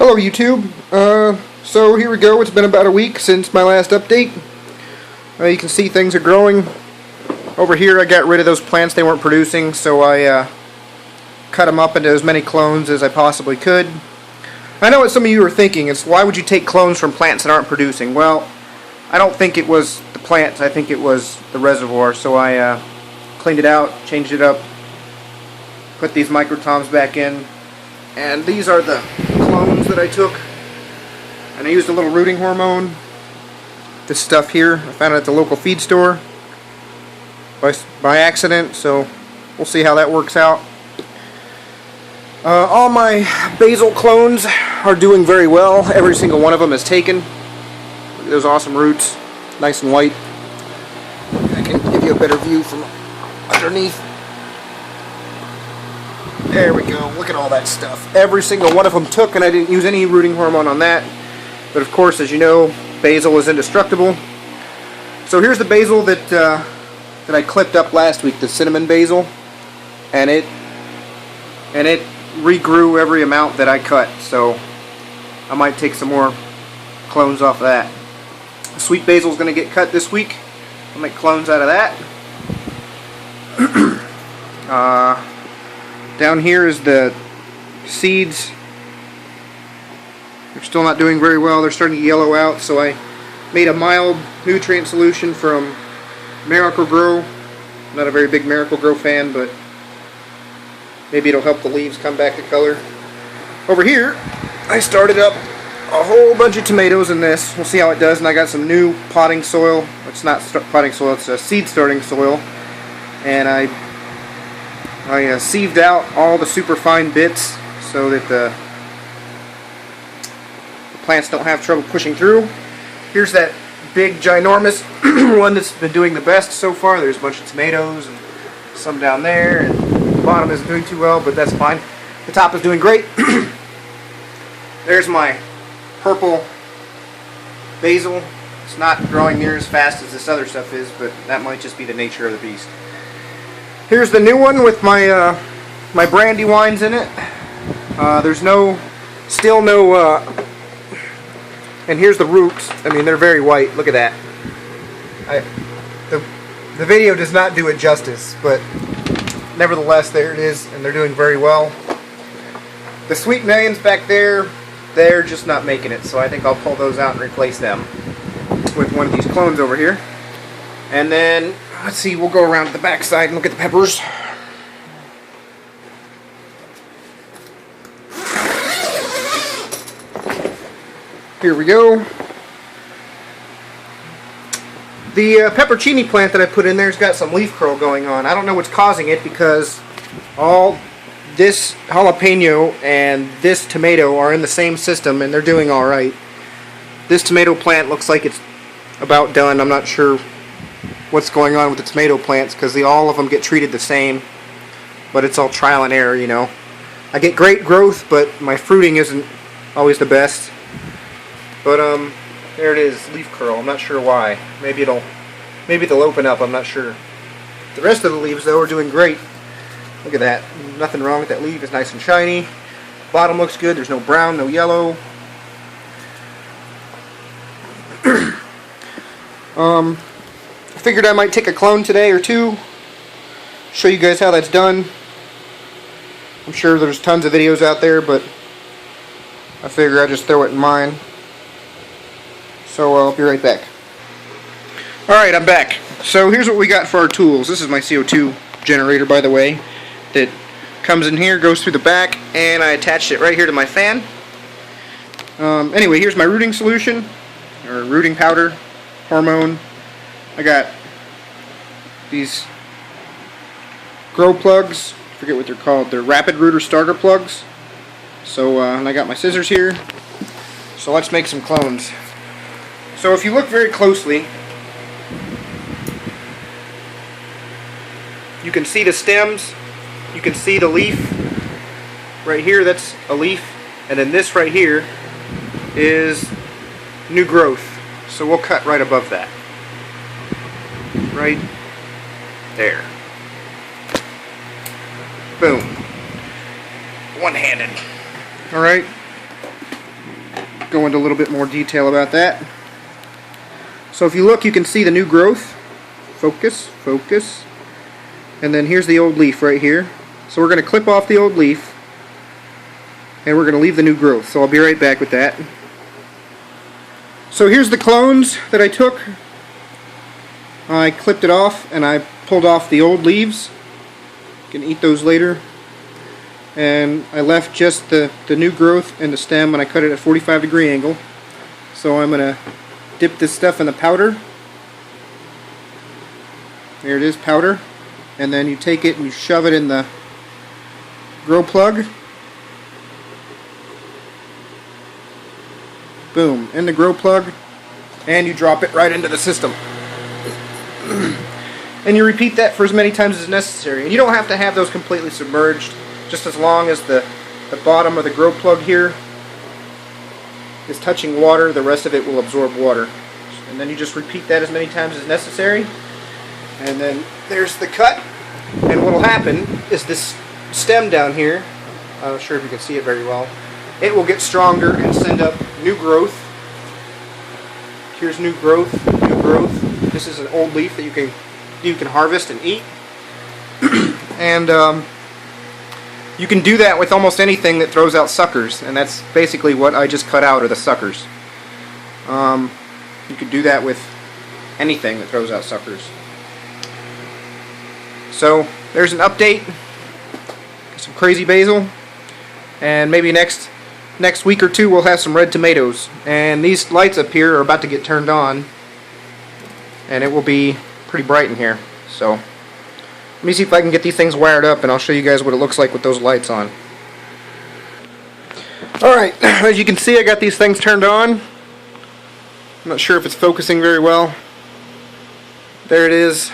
Hello YouTube. So here we go. It's been about a week since my last update. You can see things are growing. Over here I got rid of those plants they weren't producing, so I cut them up into as many clones as I possibly could. I know what some of you are thinking, is why would you take clones from plants that aren't producing? Well, I don't think it was the plants, I think it was the reservoir, so I cleaned it out, changed it up, put these microtoms back in, and these are the clones that I took, and I used a little rooting hormone. This stuff here I found it at the local feed store by accident, so we'll see how that works out. All my basil clones are doing very well. Every single one of them is taken. Look at those awesome roots, nice and white. I can give you a better view from underneath. There we go. Look at all that stuff. Every single one of them took, and I didn't use any rooting hormone on that. But of course, as you know, basil is indestructible. So here's the basil that I clipped up last week, the cinnamon basil, and it regrew every amount that I cut. So I might take some more clones off of that. The sweet basil is going to get cut this week. I'll make clones out of that. Down here is the seeds. They're still not doing very well. They're starting to yellow out, so I made a mild nutrient solution from Miracle-Gro. I'm not a very big Miracle-Gro fan, but maybe it'll help the leaves come back to color. Over here, I started up a whole bunch of tomatoes in this. We'll see how it does, and I got some new potting soil. It's not potting soil, it's a seed starting soil. And I sieved out all the super fine bits so that the plants don't have trouble pushing through. Here's that big ginormous one that's been doing the best so far. There's a bunch of tomatoes and some down there, and the bottom isn't doing too well, but that's fine. The top is doing great. There's my purple basil. It's not growing near as fast as this other stuff is, but that might just be the nature of the beast. Here's the new one with my my brandywines in it. There's still no, and here's the roots. I mean, they're very white. Look at that. The video does not do it justice, but nevertheless, there it is, and they're doing very well. The sweet millions back there, they're just not making it, so I think I'll pull those out and replace them with one of these clones over here. And then, let's see, we'll go around to the back side and look at the peppers. Here we go. The peppercini plant that I put in there's got some leaf curl going on. I don't know what's causing it, because all this jalapeno and this tomato are in the same system and they're doing alright. This tomato plant looks like it's about done. I'm not sure what's going on with the tomato plants, because all of them get treated the same, but it's all trial and error, you know. I get great growth, but my fruiting isn't always the best. But there it is, leaf curl. I'm not sure why. Maybe they'll open up. I'm not sure. The rest of the leaves though are doing great. Look at that. Nothing wrong with that leaf. It's nice and shiny. Bottom looks good. There's no brown, no yellow. I figured I might take a clone today or two, show you guys how that's done. I'm sure there's tons of videos out there, but I figure I'd just throw it in mine. So I'll be right back. Alright, I'm back. So here's what we got for our tools. This is my CO2 generator, by the way, that comes in here, goes through the back, and I attached it right here to my fan. Anyway, here's my rooting solution, or rooting powder, hormone. I got these grow plugs. I forget what they're called. They're rapid rooter starter plugs. So, and I got my scissors here. So let's make some clones. So if you look very closely, you can see the stems, you can see the leaf. Right here, that's a leaf. And then this right here is new growth. So we'll cut right above that. Right there. Boom. One-handed. Alright. go into a little bit more detail about that. So if you look, you can see the new growth. Focus, focus. And then here's the old leaf right here. So we're going to clip off the old leaf, and we're going to leave the new growth. So I'll be right back with that. So here's the clones that I took. I clipped it off and I pulled off the old leaves. You can eat those later. And I left just the new growth and the stem, and I cut it at a 45-degree angle. So I'm going to dip this stuff in the powder. There it is, powder. And then you take it and you shove it in the grow plug. Boom, in the grow plug, and you drop it right into the system. And you repeat that for as many times as necessary. And you don't have to have those completely submerged, just as long as the bottom of the grow plug here is touching water, the rest of it will absorb water. And then you just repeat that as many times as necessary. And then there's the cut. And what will happen is this stem down here, I'm not sure if you can see it very well, it will get stronger and send up new growth. Here's new growth, new growth. This is an old leaf that you can harvest and eat. And you can do that with almost anything that throws out suckers, and that's basically what I just cut out, are the suckers. You could do that with anything that throws out suckers. So there's an update. Some crazy basil, and maybe next week or two we'll have some red tomatoes. And these lights up here are about to get turned on, and it will be pretty bright in here. So let me see if I can get these things wired up, and I'll show you guys what it looks like with those lights on. Alright, as you can see, I got these things turned on. I'm not sure if it's focusing very well. There it is.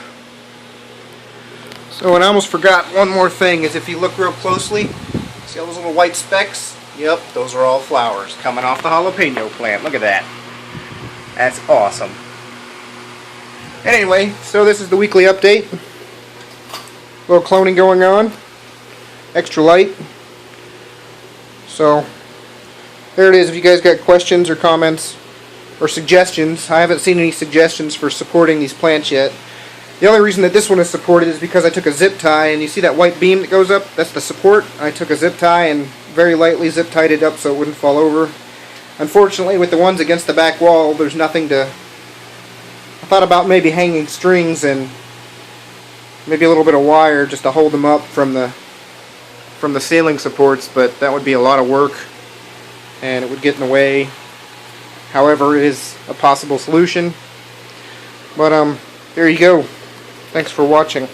So, and I almost forgot one more thing, is if you look real closely, see all those little white specks? Yep, those are all flowers coming off the jalapeno plant. Look at that. That's awesome. Anyway, so this is the weekly update. A little cloning going on. Extra light. So, there it is. If you guys got questions or comments or suggestions, I haven't seen any suggestions for supporting these plants yet. The only reason that this one is supported is because I took a zip tie, and you see that white beam that goes up? That's the support. I took a zip tie and very lightly zip tied it up so it wouldn't fall over. Unfortunately, with the ones against the back wall, there's nothing to... I thought about maybe hanging strings and maybe a little bit of wire just to hold them up from the ceiling supports, but that would be a lot of work and it would get in the way. However, it is a possible solution. But there you go. Thanks for watching.